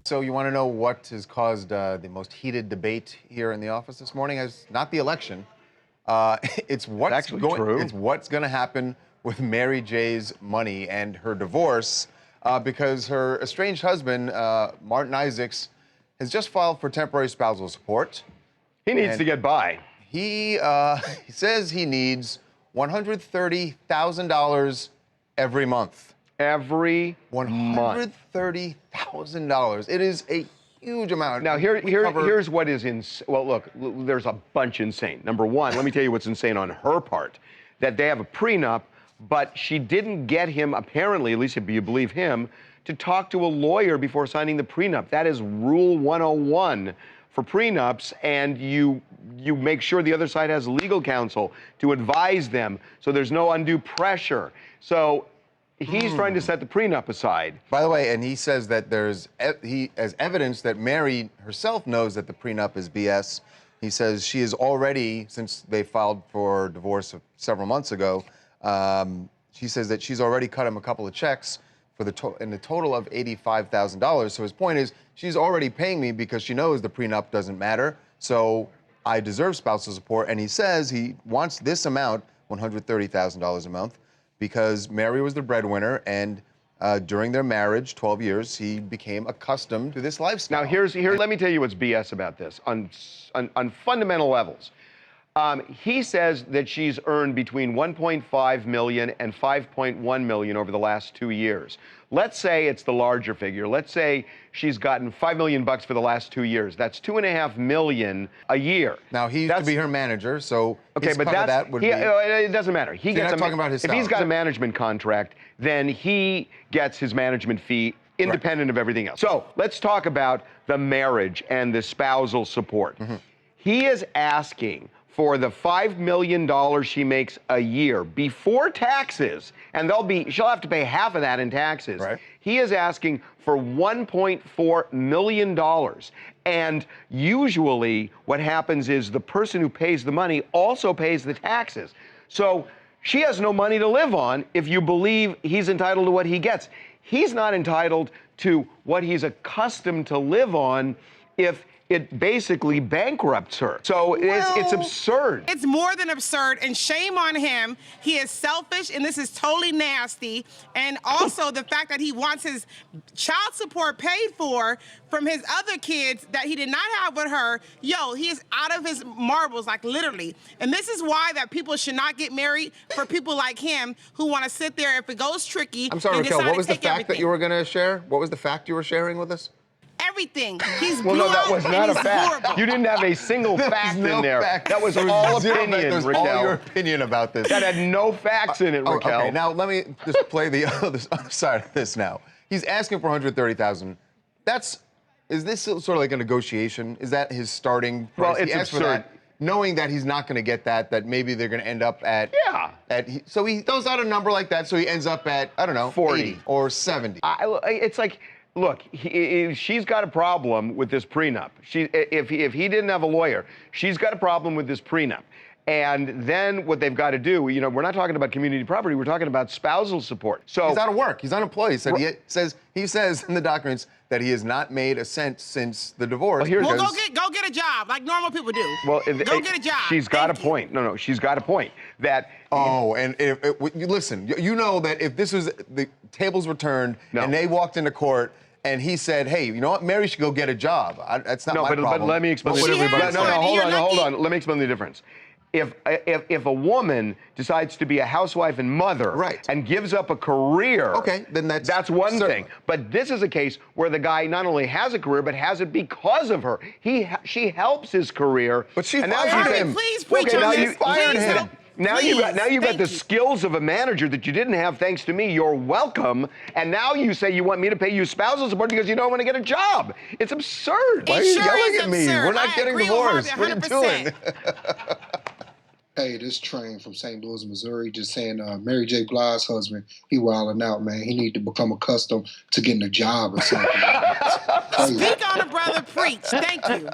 So you want to know what has caused the most heated debate here in the office this morning? It's not the election. It's what's going to happen with Mary J's money and her divorce, because her estranged husband, Martin Isaacs, has just filed for temporary spousal support. He needs to get by. He says he needs $130,000 every month. Every month. $130,000. It is a huge amount. Now, here's what is insane. Well, look, there's a bunch insane. Number one, let me tell you what's insane on her part, that they have a prenup, but she didn't get him, apparently, at least if you believe him, to talk to a lawyer before signing the prenup. That is Rule 101 for prenups, and you make sure the other side has legal counsel to advise them so there's no undue pressure. So he's trying to set the prenup aside. By the way, and he says that he has evidence that Mary herself knows that the prenup is BS. He says she is already, since they filed for divorce several months ago, she says that she's already cut him a couple of checks for in the total of $85,000. So his point is, she's already paying me because she knows the prenup doesn't matter. So I deserve spousal support. And he says he wants this amount, $130,000 a month, because Mary was the breadwinner, and during their marriage, 12 years, he became accustomed to this lifestyle. Now, let me tell you what's BS about this on fundamental levels. He says that she's earned between $1.5 million and $5.1 million over the last 2 years. Let's say it's the larger figure. Let's say she's gotten $5 million for the last 2 years. That's $2.5 million a year. Now, he used to be her manager, so okay, but that would be... it doesn't matter. He gets talking about his if he's got a management contract, then he gets his management fee independent of everything else. So let's talk about the marriage and the spousal support. He is asking for the $5 million she makes a year before taxes, and she'll have to pay half of that in taxes. Right. He is asking for $1.4 million. And usually what happens is the person who pays the money also pays the taxes. So she has no money to live on if you believe he's entitled to what he gets. He's not entitled to what he's accustomed to live on if it basically bankrupts her. So it's absurd. It's more than absurd, and shame on him. He is selfish, and this is totally nasty. And also the fact that he wants his child support paid for from his other kids that he did not have with her. Yo, he is out of his marbles, like literally. And this is why that people should not get married, for people like him who want to sit there if it goes tricky. I'm sorry, Raquel, what was the fact that you were going to share? What was the fact you were sharing with us? Everything. He's well, no, that blue was out not and a he's fact. horrible. You didn't have a single fact in there. That was all opinion, Raquel. Raquel. All your opinion about this. That had no facts in it, Raquel. Okay, now let me just play the other side of this now. He's asking for $130,000. Is this sort of like a negotiation? Is that his starting price? Well, it's absurd. For that, knowing that he's not going to get that maybe they're going to end up at... So he throws out a number like that, so he ends up at, I don't know, 40 80 or 70. It's like... Look, she's got a problem with this prenup. If he didn't have a lawyer, she's got a problem with this prenup. And then what they've got to do, we're not talking about community property, we're talking about spousal support. So he's out of work, he's unemployed. He says in the documents that he has not made a cent since the divorce. Well, go get a job like normal people do. Well, go get a job. She's got a point. No, she's got a point. That and listen, you know that if this was the tables were turned and they walked into court and he said, "Hey, you know what? Mary should go get a job." That's not my problem. But let me explain. Hold on. Let me explain the difference. If a woman decides to be a housewife and mother and gives up a career, then that's one thing. But this is a case where the guy not only has a career but has it because of her. She helps his career. But she fired him. Please preach on this. Fired him. Now you've got the skills of a manager that you didn't have thanks to me. You're welcome. And now you say you want me to pay you spousal support because you don't want to get a job. It's absurd. Why are you yelling at me? We're not getting divorced. What are you doing? Hey, this Train from St. Louis, Missouri, just saying Mary J. Blige's husband, he wilding out, man. He need to become accustomed to getting a job or something. Speak on it, brother. Preach. Thank you.